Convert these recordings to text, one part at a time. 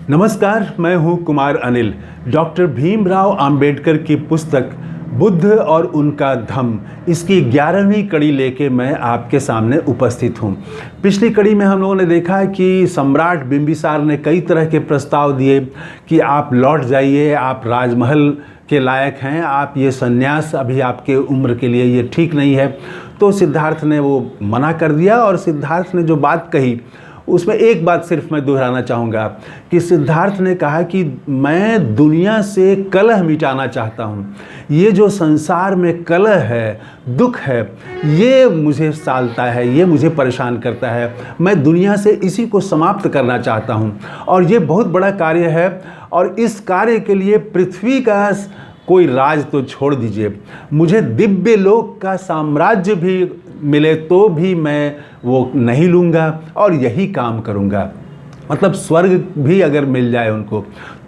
नमस्कार, मैं हूं कुमार अनिल। डॉक्टर भीमराव अंबेडकर की पुस्तक बुद्ध और उनका धम्म, इसकी 11वीं कड़ी लेके मैं आपके सामने उपस्थित हूं। पिछली कड़ी में हम लोगों ने देखा कि सम्राट बिंबिसार ने कई तरह के प्रस्ताव दिए कि आप लौट जाइए, आप राजमहल के लायक हैं, आप ये सन्यास अभी आपके उम्र के लिए ये ठीक नहीं है। तो सिद्धार्थ ने वो मना कर दिया और सिद्धार्थ ने जो बात कही उसमें एक बात सिर्फ मैं दोहराना चाहूँगा कि सिद्धार्थ ने कहा कि मैं दुनिया से कलह मिटाना चाहता हूँ। ये जो संसार में कलह है, दुख है, ये मुझे सालता है, ये मुझे परेशान करता है। मैं दुनिया से इसी को समाप्त करना चाहता हूँ और ये बहुत बड़ा कार्य है और इस कार्य के लिए पृथ्वी का कोई राज तो छोड़ दीजिए, मुझे दिव्य लोक का साम्राज्य भी मिले तो भी मैं वो नहीं लूँगा और यही काम करूँगा। मतलब स्वर्ग भी अगर मिल जाए उनको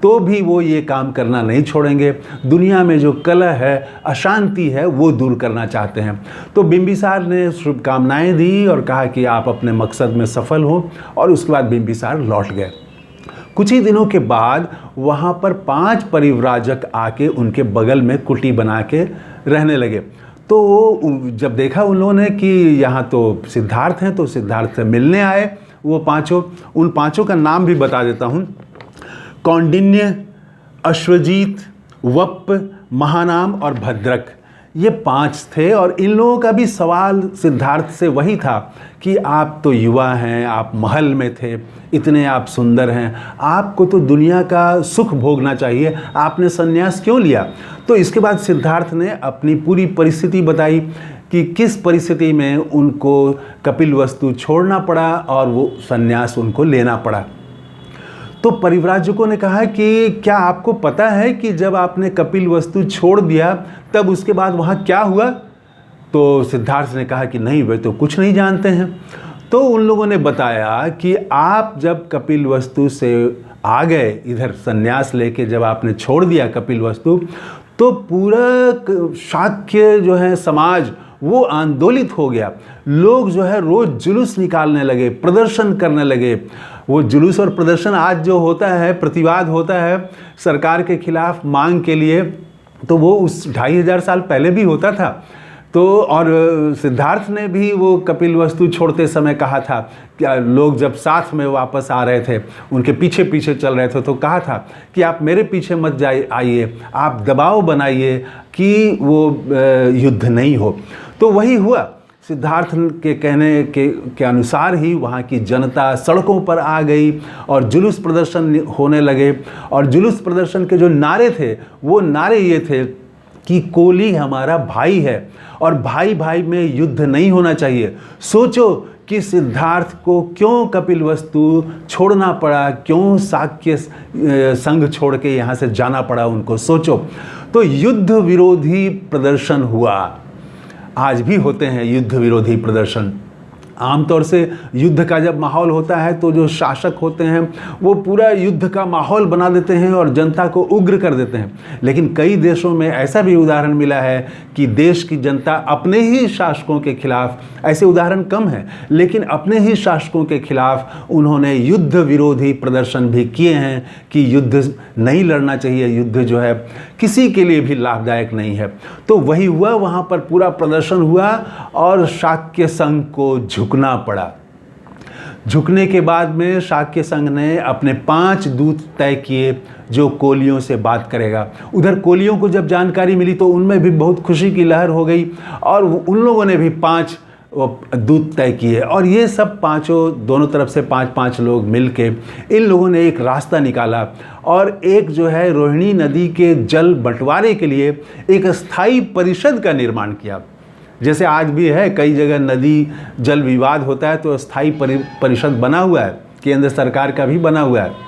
तो भी वो ये काम करना नहीं छोड़ेंगे। दुनिया में जो कलह है, अशांति है, वो दूर करना चाहते हैं। तो बिंबिसार ने शुभकामनाएं दी और कहा कि आप अपने मकसद में सफल हो और उसके बाद बिंबिसार लौट गए। कुछ ही दिनों के बाद वहाँ पर 5 परिव्राजक आके उनके बगल में कुटी बना के रहने लगे। तो वो जब देखा उन लोगों ने कि यहाँ तो सिद्धार्थ हैं, तो सिद्धार्थ से मिलने आए वो पांचों। उन पांचों का नाम भी बता देता हूँ: कौंडिन्य, अश्वजीत, वप्प, महानाम और भद्रक। ये 5 थे और इन लोगों का भी सवाल सिद्धार्थ से वही था कि आप तो युवा हैं, आप महल में थे, इतने आप सुंदर हैं, आपको तो दुनिया का सुख भोगना चाहिए, आपने संन्यास क्यों लिया? तो इसके बाद सिद्धार्थ ने अपनी पूरी परिस्थिति बताई कि किस परिस्थिति में उनको कपिलवस्तु छोड़ना पड़ा और वो संन्यास उनको लेना पड़ा। तो परिव्राजकों ने कहा कि क्या आपको पता है कि जब आपने कपिलवस्तु छोड़ दिया तब उसके बाद वहाँ क्या हुआ? तो सिद्धार्थ ने कहा कि नहीं, वे तो कुछ नहीं जानते हैं। तो उन लोगों ने बताया कि आप जब कपिलवस्तु से आ गए, इधर संन्यास लेके जब आपने छोड़ दिया कपिलवस्तु, तो पूरा शाक्य जो है समाज वो आंदोलित हो गया। लोग जो है रोज़ जुलूस निकालने लगे, प्रदर्शन करने लगे। वो जुलूस और प्रदर्शन आज जो होता है, प्रतिवाद होता है सरकार के खिलाफ मांग के लिए, तो वो उस 2500 साल पहले भी होता था। तो और सिद्धार्थ ने भी वो कपिलवस्तु छोड़ते समय कहा था कि लोग जब साथ में वापस आ रहे थे, उनके पीछे पीछे चल रहे थे, तो कहा था कि आप मेरे पीछे मत आइए, आप दबाव बनाइए कि वो युद्ध नहीं हो। तो वही हुआ। सिद्धार्थ के कहने के अनुसार ही वहाँ की जनता सड़कों पर आ गई और जुलूस प्रदर्शन होने लगे। और जुलूस प्रदर्शन के जो नारे थे, वो नारे ये थे कि कोली हमारा भाई है और भाई भाई में युद्ध नहीं होना चाहिए। सोचो कि सिद्धार्थ को क्यों कपिलवस्तु छोड़ना पड़ा, क्यों शाक्य संघ छोड़ के यहाँ से जाना पड़ा उनको, सोचो। तो युद्ध विरोधी प्रदर्शन हुआ। आज भी होते हैं युद्ध विरोधी प्रदर्शन। आमतौर से युद्ध का जब माहौल होता है तो जो शासक होते हैं वो पूरा युद्ध का माहौल बना देते हैं और जनता को उग्र कर देते हैं। लेकिन कई देशों में ऐसा भी उदाहरण मिला है कि देश की जनता अपने ही शासकों के खिलाफ, ऐसे उदाहरण कम हैं, लेकिन अपने ही शासकों के खिलाफ उन्होंने युद्ध विरोधी प्रदर्शन भी किए हैं कि युद्ध नहीं लड़ना चाहिए, युद्ध जो है किसी के लिए भी लाभदायक नहीं है। तो वही हुआ, वहाँ पर पूरा प्रदर्शन हुआ और शाक्य संघ को झुकना पड़ा। झुकने के बाद में शाक्य संघ ने अपने 5 दूत तय किए जो कोलियों से बात करेगा। उधर कोलियों को जब जानकारी मिली तो उनमें भी बहुत खुशी की लहर हो गई और उन लोगों ने भी 5 दूत तय किए और ये सब पांचों, दोनों तरफ से 5-5 लोग मिलके इन लोगों ने एक रास्ता निकाला और एक जो है रोहिणी नदी के जल बंटवारे के लिए एक स्थायी परिषद का निर्माण किया। जैसे आज भी है, कई जगह नदी जल विवाद होता है तो स्थायी परिषद बना हुआ है, केंद्र सरकार का भी बना हुआ है।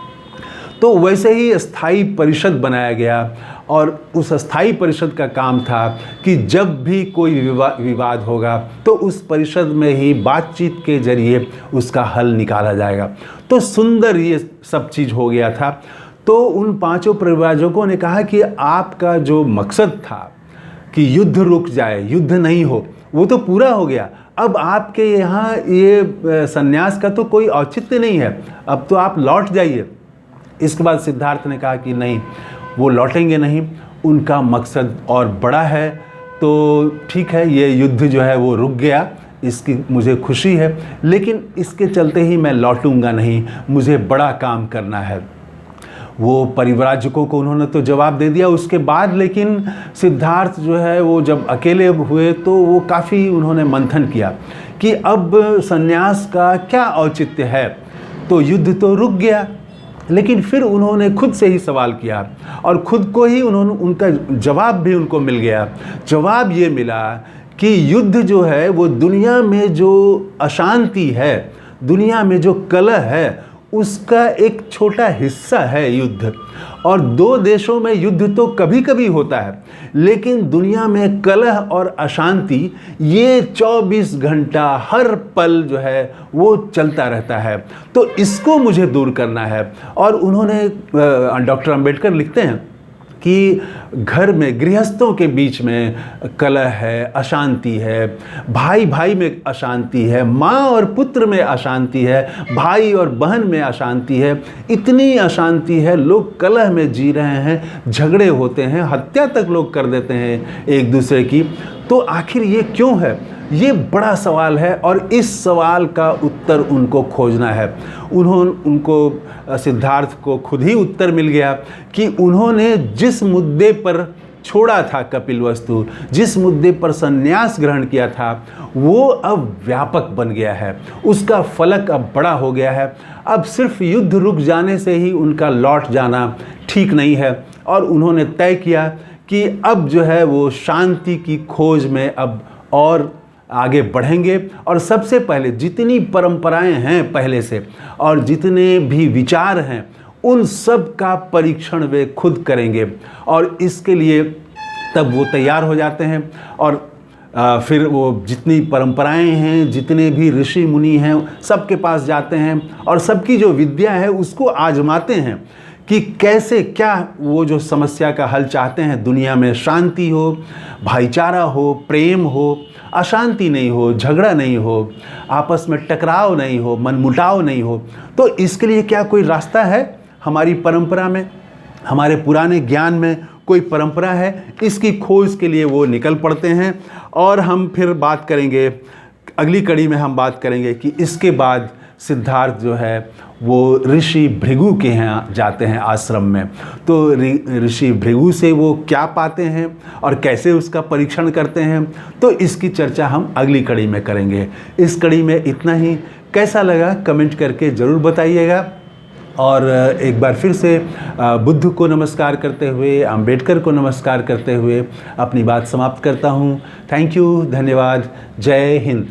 तो वैसे ही स्थायी परिषद बनाया गया और उस स्थायी परिषद का काम था कि जब भी कोई विवाद होगा तो उस परिषद में ही बातचीत के जरिए उसका हल निकाला जाएगा। तो सुंदर ये सब चीज़ हो गया था। तो उन 5 परिव्राजकों ने कहा कि आपका जो मकसद था कि युद्ध रुक जाए, युद्ध नहीं हो, वो तो पूरा हो गया। अब आपके यहाँ ये सन्यास का तो कोई औचित्य नहीं है, अब तो आप लौट जाइए। इसके बाद सिद्धार्थ ने कहा कि नहीं, वो लौटेंगे नहीं, उनका मकसद और बड़ा है। तो ठीक है, ये युद्ध जो है वो रुक गया, इसकी मुझे खुशी है, लेकिन इसके चलते ही मैं लौटूंगा नहीं, मुझे बड़ा काम करना है। वो परिव्राजकों को उन्होंने तो जवाब दे दिया उसके बाद, लेकिन सिद्धार्थ जो है वो जब अकेले हुए तो वो काफ़ी उन्होंने मंथन किया कि अब संन्यास का क्या औचित्य है। तो युद्ध तो रुक गया, लेकिन फिर उन्होंने खुद से ही सवाल किया और खुद को ही उनका जवाब भी उनको मिल गया। जवाब ये मिला कि युद्ध जो है वो दुनिया में जो अशांति है, दुनिया में जो कलह है, उसका एक छोटा हिस्सा है युद्ध। और दो देशों में युद्ध तो कभी कभी होता है, लेकिन दुनिया में कलह और अशांति ये 24 घंटा हर पल जो है वो चलता रहता है। तो इसको मुझे दूर करना है। और उन्होंने डॉक्टर अंबेडकर लिखते हैं कि घर में गृहस्थों के बीच में कलह है, अशांति है, भाई भाई में अशांति है, माँ और पुत्र में अशांति है, भाई और बहन में अशांति है, इतनी अशांति है, लोग कलह में जी रहे हैं, झगड़े होते हैं, हत्या तक लोग कर देते हैं एक दूसरे की। तो आखिर ये क्यों है? ये बड़ा सवाल है और इस सवाल का उत्तर उनको खोजना है। उनको सिद्धार्थ को खुद ही उत्तर मिल गया कि उन्होंने जिस मुद्दे पर छोड़ा था कपिलवस्तु, जिस मुद्दे पर संन्यास ग्रहण किया था, वो अब व्यापक बन गया है, उसका फलक अब बड़ा हो गया है। अब सिर्फ युद्ध रुक जाने से ही उनका लौट जाना ठीक नहीं है। और उन्होंने तय किया कि अब जो है वो शांति की खोज में अब और आगे बढ़ेंगे और सबसे पहले जितनी परंपराएं हैं पहले से और जितने भी विचार हैं उन सब का परीक्षण वे खुद करेंगे। और इसके लिए तब वो तैयार हो जाते हैं और फिर वो जितनी परंपराएं हैं, जितने भी ऋषि मुनि हैं, सबके पास जाते हैं और सबकी जो विद्या है उसको आजमाते हैं कि कैसे क्या वो जो समस्या का हल चाहते हैं, दुनिया में शांति हो, भाईचारा हो, प्रेम हो, अशांति नहीं हो, झगड़ा नहीं हो, आपस में टकराव नहीं हो, मनमुटाव नहीं हो। तो इसके लिए क्या कोई रास्ता है? हमारी परंपरा में, हमारे पुराने ज्ञान में कोई परंपरा है? इसकी खोज के लिए वो निकल पड़ते हैं। और हम फिर बात करेंगे, अगली कड़ी में हम बात करेंगे कि इसके बाद सिद्धार्थ जो है वो ऋषि भृगु के यहाँ जाते हैं आश्रम में। तो ऋषि भृगु से वो क्या पाते हैं और कैसे उसका परीक्षण करते हैं, तो इसकी चर्चा हम अगली कड़ी में करेंगे। इस कड़ी में इतना ही। कैसा लगा कमेंट करके ज़रूर बताइएगा। और एक बार फिर से बुद्ध को नमस्कार करते हुए, अंबेडकर को नमस्कार करते हुए अपनी बात समाप्त करता हूँ। थैंक यू, धन्यवाद, जय हिंद।